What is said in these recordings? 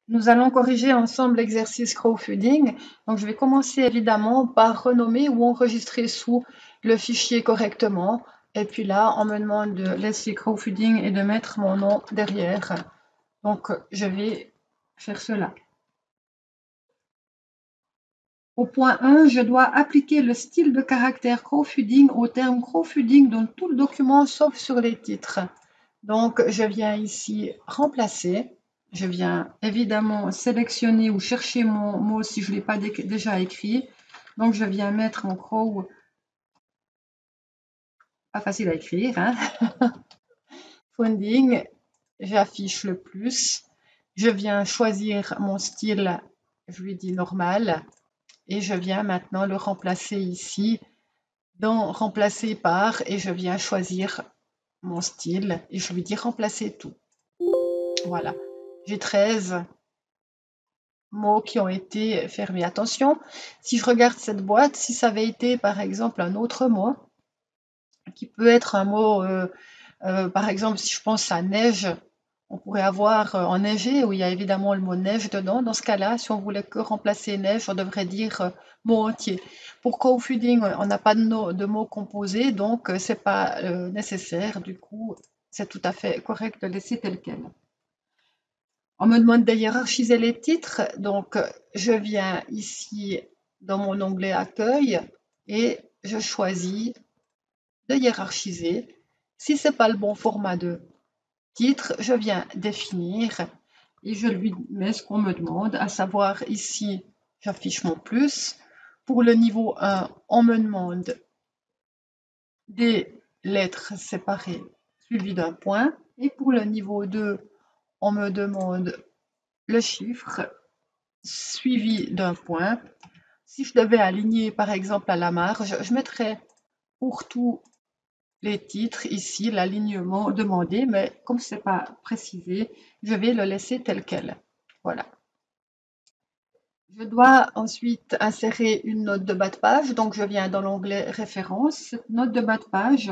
Nous allons corriger ensemble l'exercice crowdfunding. Donc, je vais commencer évidemment par renommer ou enregistrer sous le fichier correctement. Et puis là, on me demande de laisser crowdfunding et de mettre mon nom derrière. Donc, je vais faire cela. Au point 1, je dois appliquer le style de caractère crowdfunding au terme crowdfunding dans tout le document sauf sur les titres. Donc, je viens ici remplacer. Je viens évidemment sélectionner ou chercher mon mot si je ne l'ai pas déjà écrit. Donc, je viens mettre mon crow. Pas facile à écrire, hein? Funding. J'affiche le plus. Je viens choisir mon style. Je lui dis normal. Et je viens maintenant le remplacer ici dans remplacer par et je viens choisir mon style et je lui dis remplacer tout. Voilà. J'ai 13 mots qui ont été fermés. Attention, si je regarde cette boîte, si ça avait été par exemple un autre mot, qui peut être un mot, par exemple, si je pense à neige, on pourrait avoir enneigé, où il y a évidemment le mot neige dedans. Dans ce cas-là, si on voulait que remplacer neige, on devrait dire mot entier. Pour crowdfunding, on n'a pas de mots composés, donc c'est pas nécessaire. Du coup, c'est tout à fait correct de laisser tel quel. On me demande de hiérarchiser les titres, donc je viens ici dans mon onglet accueil et je choisis de hiérarchiser. Si ce n'est pas le bon format de titre, je viens définir et je lui mets ce qu'on me demande, à savoir ici, j'affiche mon plus. Pour le niveau 1, on me demande des lettres séparées suivies d'un point. Et pour le niveau 2, on me demande le chiffre suivi d'un point. Si je devais aligner par exemple à la marge, je mettrais pour tous les titres ici l'alignement demandé, mais comme ce n'est pas précisé, je vais le laisser tel quel. Voilà. Je dois ensuite insérer une note de bas de page, donc je viens dans l'onglet référence. Cette note de bas de page,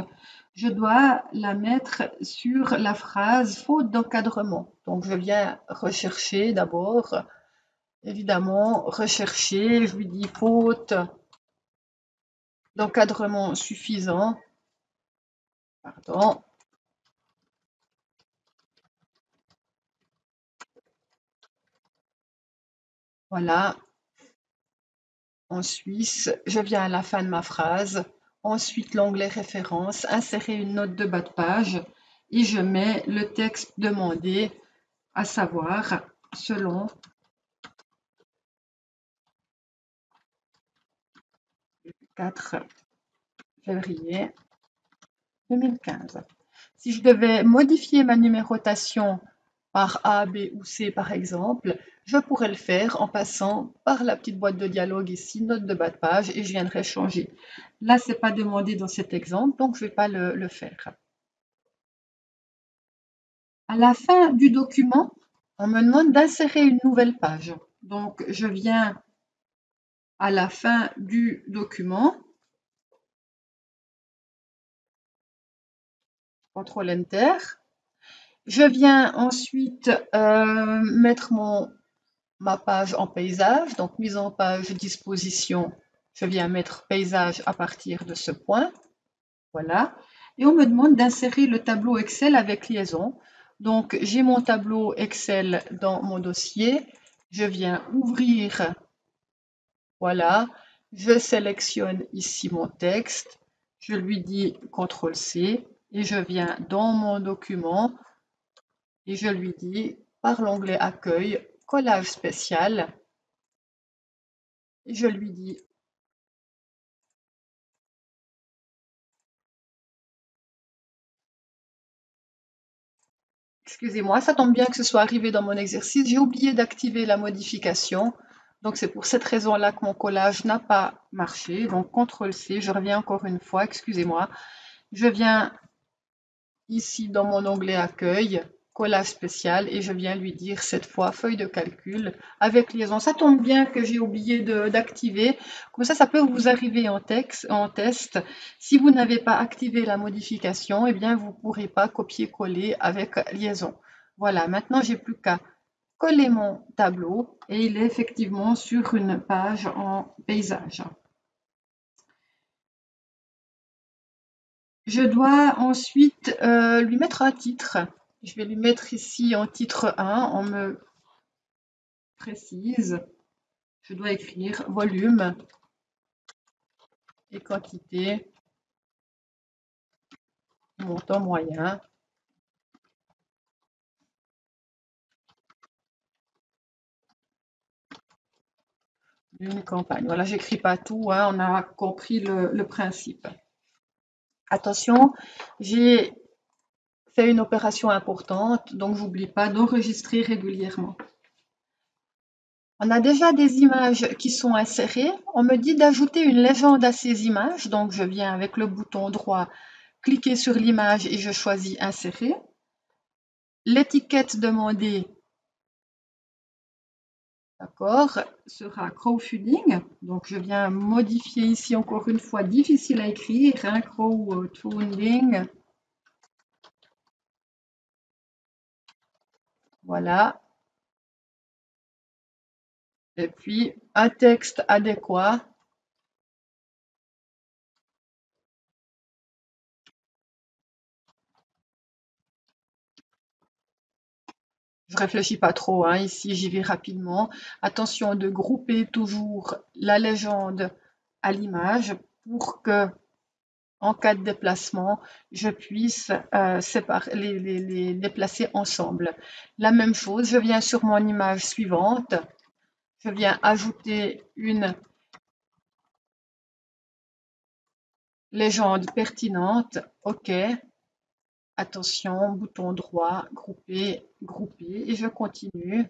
je dois la mettre sur la phrase faute d'encadrement. Donc je viens rechercher d'abord, évidemment, rechercher, je lui dis faute d'encadrement suffisant, pardon. Voilà. Ensuite, je viens à la fin de ma phrase. Ensuite, l'onglet référence, insérer une note de bas de page et je mets le texte demandé, à savoir selon le 4 février 2015. Si je devais modifier ma numérotation par A, B ou C par exemple, je pourrais le faire en passant par la petite boîte de dialogue ici, note de bas de page, et je viendrai changer. Là, ce n'est pas demandé dans cet exemple, donc je ne vais pas le faire. À la fin du document, on me demande d'insérer une nouvelle page. Donc, je viens à la fin du document, CTRL Enter. Je viens ensuite mettre ma page en paysage, donc mise en page disposition, je viens mettre paysage à partir de ce point. Voilà. Et on me demande d'insérer le tableau Excel avec liaison. Donc, j'ai mon tableau Excel dans mon dossier. Je viens ouvrir. Voilà. Je sélectionne ici mon texte. Je lui dis CTRL-C et je viens dans mon document et je lui dis par l'onglet Accueil, collage spécial. Et je lui dis excusez-moi, ça tombe bien que ce soit arrivé dans mon exercice. J'ai oublié d'activer la modification. Donc c'est pour cette raison-là que mon collage n'a pas marché. Donc CTRL-C, je reviens encore une fois, excusez-moi. Je viens ici dans mon onglet Accueil, collage spécial, et je viens lui dire cette fois feuille de calcul avec liaison. Ça tombe bien que j'ai oublié d'activer. Comme ça peut vous arriver en test. Si vous n'avez pas activé la modification, eh bien vous ne pourrez pas copier-coller avec liaison. Voilà, maintenant j'ai plus qu'à coller mon tableau et il est effectivement sur une page en paysage. Je dois ensuite lui mettre un titre. Je vais lui mettre ici en titre 1, on me précise. Je dois écrire volume et quantité, montant moyen. D'une campagne. Voilà, j'écris pas tout, hein, on a compris le principe. Attention, j'ai fait une opération importante, donc j'oublie pas d'enregistrer régulièrement. On a déjà des images qui sont insérées. On me dit d'ajouter une légende à ces images, donc je viens avec le bouton droit, cliquer sur l'image et je choisis insérer. L'étiquette demandée, d'accord, sera crowdfunding. Donc je viens modifier ici encore une fois, difficile à écrire, hein, crowdfunding. Voilà. Et puis un texte adéquat. Je réfléchis pas trop, hein, ici j'y vais rapidement. Attention de grouper toujours la légende à l'image pour que, en cas de déplacement, je puisse les déplacer ensemble. La même chose, je viens sur mon image suivante, je viens ajouter une légende pertinente, OK. Attention, bouton droit, grouper, grouper, et je continue.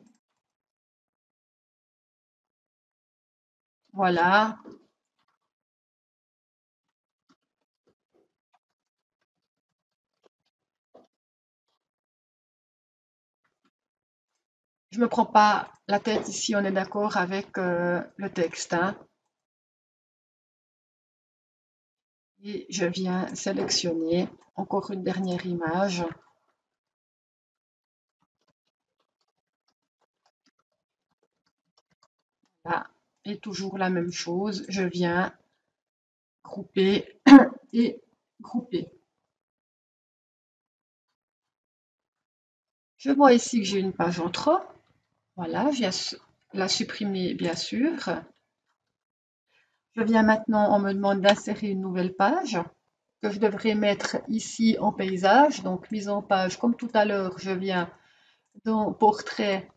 Voilà. Je me prends pas la tête ici, on est d'accord avec le texte, hein. Et je viens sélectionner encore une dernière image. Là, et toujours la même chose, je viens grouper et grouper. Je vois ici que j'ai une page en trop. Voilà, je viens la supprimer bien sûr. Je viens maintenant, on me demande d'insérer une nouvelle page que je devrais mettre ici en paysage. Donc mise en page, comme tout à l'heure, je viens dans portrait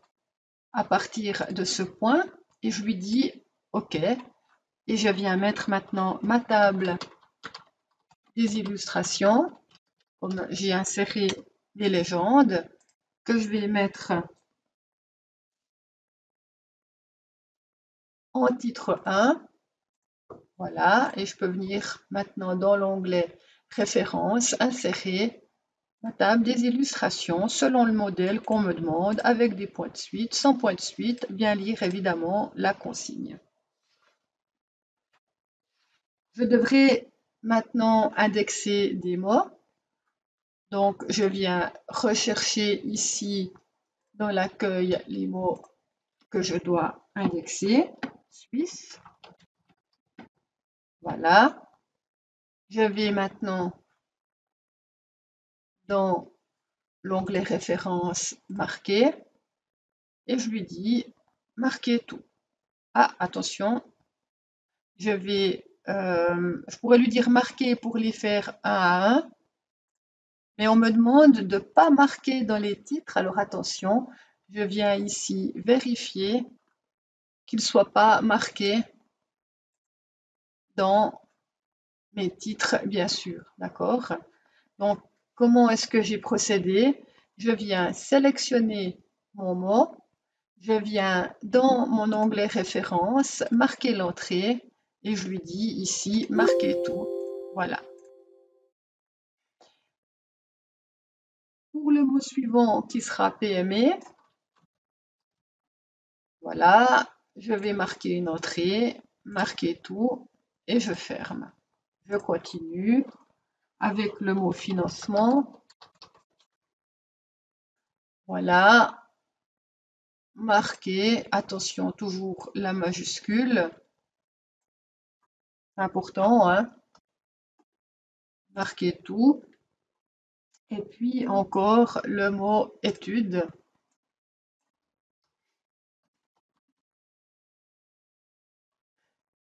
à partir de ce point et je lui dis OK. Et je viens mettre maintenant ma table des illustrations, comme j'ai inséré des légendes, que je vais mettre en titre 1. Voilà, et je peux venir maintenant dans l'onglet Références, insérer ma table des illustrations selon le modèle qu'on me demande, avec des points de suite, sans points de suite, bien lire évidemment la consigne. Je devrais maintenant indexer des mots. Donc, je viens rechercher ici dans l'accueil les mots que je dois indexer. Suisse. Voilà. Je vais maintenant dans l'onglet références marquer et je lui dis marquer tout. Ah, attention, je pourrais lui dire marquer pour les faire un à un, mais on me demande de ne pas marquer dans les titres. Alors attention, je viens ici vérifier qu'il ne soit pas marqué dans mes titres, bien sûr. D'accord? Donc, comment est-ce que j'ai procédé? Je viens sélectionner mon mot, je viens dans mon onglet référence, marquer l'entrée et je lui dis ici marquer tout. Voilà. Pour le mot suivant qui sera PME, voilà, je vais marquer une entrée, marquer tout et je ferme. Je continue avec le mot financement. Voilà, marquer, attention, toujours la majuscule, important, hein, marquer tout. Et puis encore le mot étude.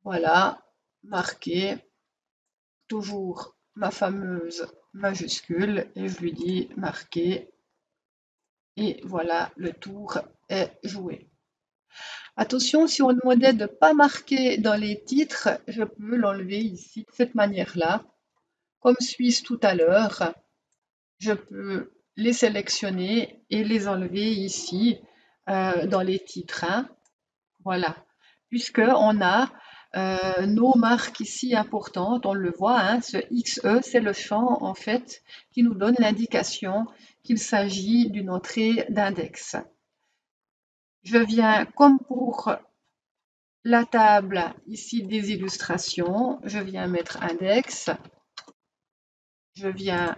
Voilà, marquer toujours ma fameuse majuscule et je lui dis marquer. Et voilà, le tour est joué. Attention, si on demandait de ne pas marquer dans les titres, je peux l'enlever ici de cette manière-là. Comme Suisse tout à l'heure, je peux les sélectionner et les enlever ici dans les titres, hein. Voilà, puisqu'on a nos marques ici importantes, on le voit, hein, ce XE, c'est le champ en fait qui nous donne l'indication qu'il s'agit d'une entrée d'index. Je viens, comme pour la table ici des illustrations, je viens mettre index, je viens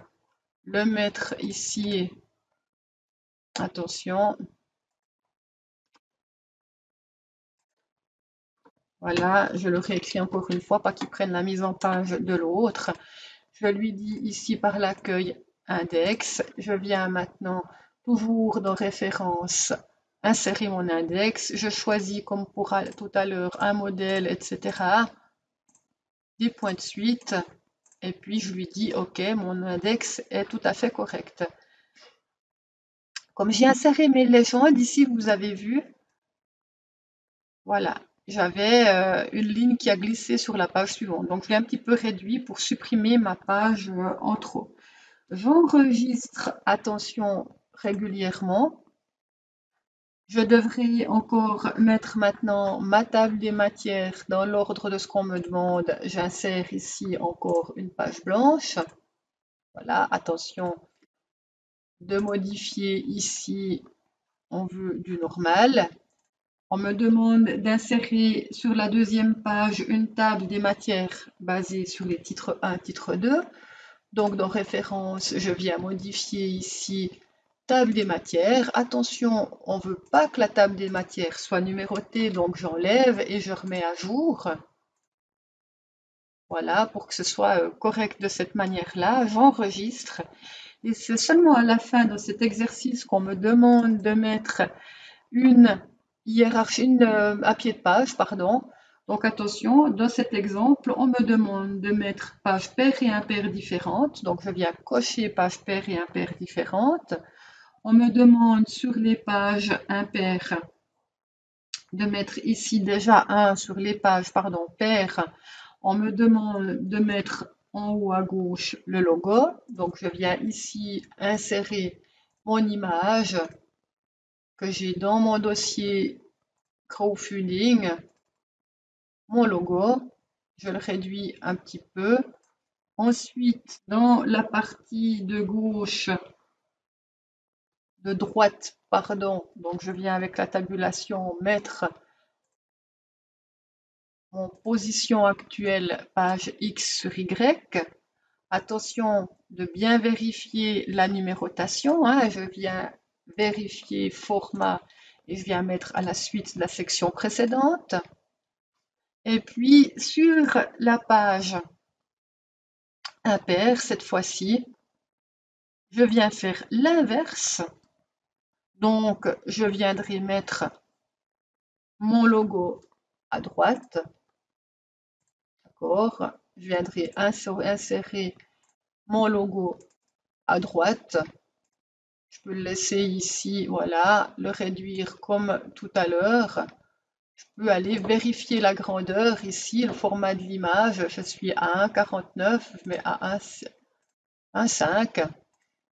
le mettre ici, attention, voilà, je le réécris encore une fois, pas qu'il prenne la mise en page de l'autre. Je lui dis ici par l'accueil index, je viens maintenant toujours dans référence insérer mon index, je choisis comme pour tout à l'heure un modèle, etc. Des points de suite, et puis je lui dis ok, mon index est tout à fait correct. Comme j'ai inséré mes légendes, ici vous avez vu, voilà, j'avais une ligne qui a glissé sur la page suivante. Donc je l'ai un petit peu réduit pour supprimer ma page en trop. J'enregistre, attention, régulièrement. Je devrais encore mettre maintenant ma table des matières dans l'ordre de ce qu'on me demande. J'insère ici encore une page blanche. Voilà, attention de modifier ici, on veut du normal. On me demande d'insérer sur la deuxième page une table des matières basée sur les titres 1, titre 2. Donc dans référence, je viens modifier ici table des matières. Attention, on ne veut pas que la table des matières soit numérotée, donc j'enlève et je remets à jour. Voilà, pour que ce soit correct de cette manière-là, j'enregistre. Et c'est seulement à la fin de cet exercice qu'on me demande de mettre une hiérarchie, un pied de page, pardon. Donc attention, dans cet exemple, on me demande de mettre page paire et impaire différentes. Donc je viens cocher page paire et impaire différentes. On me demande sur les pages impaires de mettre ici déjà sur les pages paires. On me demande de mettre en haut à gauche le logo. Donc je viens ici insérer mon image que j'ai dans mon dossier crowdfunding, mon logo, je le réduis un petit peu. Ensuite, dans la partie de gauche, de droite, pardon, donc je viens avec la tabulation mettre mon position actuelle, page X sur Y. Attention de bien vérifier la numérotation, hein, je viens vérifier format et je viens mettre à la suite la section précédente. Et puis sur la page impair, cette fois-ci, je viens faire l'inverse. Donc, je viendrai mettre mon logo à droite. D'accord. Je viendrai insérer mon logo à droite. Je peux le laisser ici, voilà, le réduire comme tout à l'heure. Je peux aller vérifier la grandeur ici, le format de l'image. Je suis à 1,49, je mets à 1,5.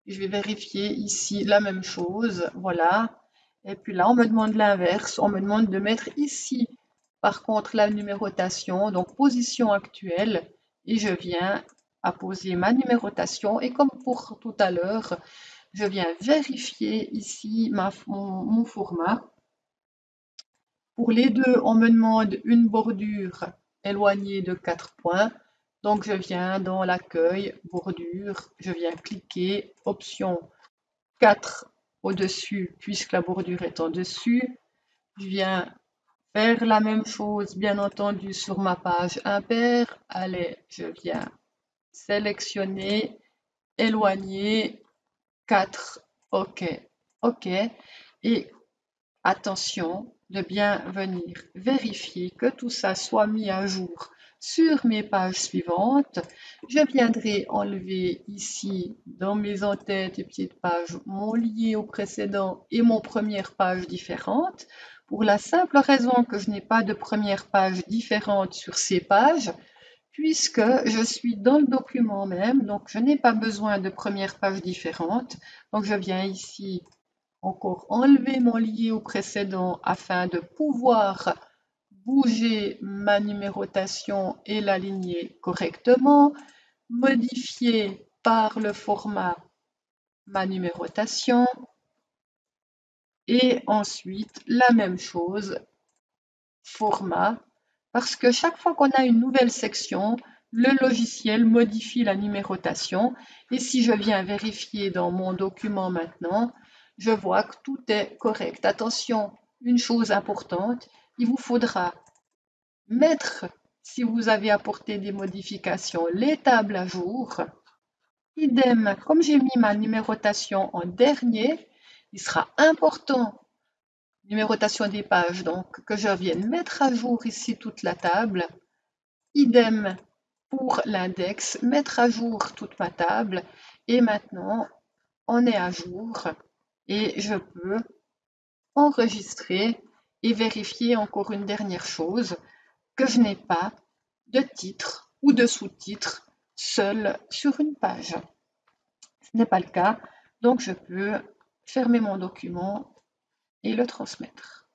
Je vais vérifier ici la même chose, voilà. Et puis là, on me demande l'inverse. On me demande de mettre ici, par contre, la numérotation, donc position actuelle. Et je viens à poser ma numérotation. Et comme pour tout à l'heure, je viens vérifier ici mon format. Pour les deux, on me demande une bordure éloignée de 4 points. Donc je viens dans l'accueil, bordure, je viens cliquer, option 4 au-dessus, puisque la bordure est en dessus. Je viens faire la même chose, bien entendu, sur ma page impair. Allez, je viens sélectionner, éloigner, 4, OK, OK. Et attention de bien venir vérifier que tout ça soit mis à jour sur mes pages suivantes. Je viendrai enlever ici dans mes en-têtes et petites pages mon lié au précédent et mon première page différente pour la simple raison que je n'ai pas de première page différente sur ces pages puisque je suis dans le document même, donc je n'ai pas besoin de première page différente. Donc je viens ici encore enlever mon lié au précédent afin de pouvoir bouger ma numérotation et l'aligner correctement, modifier par le format ma numérotation et ensuite la même chose, format, parce que chaque fois qu'on a une nouvelle section, le logiciel modifie la numérotation et si je viens vérifier dans mon document maintenant, je vois que tout est correct. Attention, une chose importante, il vous faudra mettre, si vous avez apporté des modifications, les tables à jour. Idem, comme j'ai mis ma numérotation en dernier, il sera important, numérotation des pages, donc que je vienne mettre à jour ici toute la table. Idem pour l'index, mettre à jour toute ma table. Et maintenant, on est à jour et je peux enregistrer et vérifier encore une dernière chose, que je n'ai pas de titre ou de sous-titre seul sur une page. Ce n'est pas le cas, donc je peux fermer mon document et le transmettre.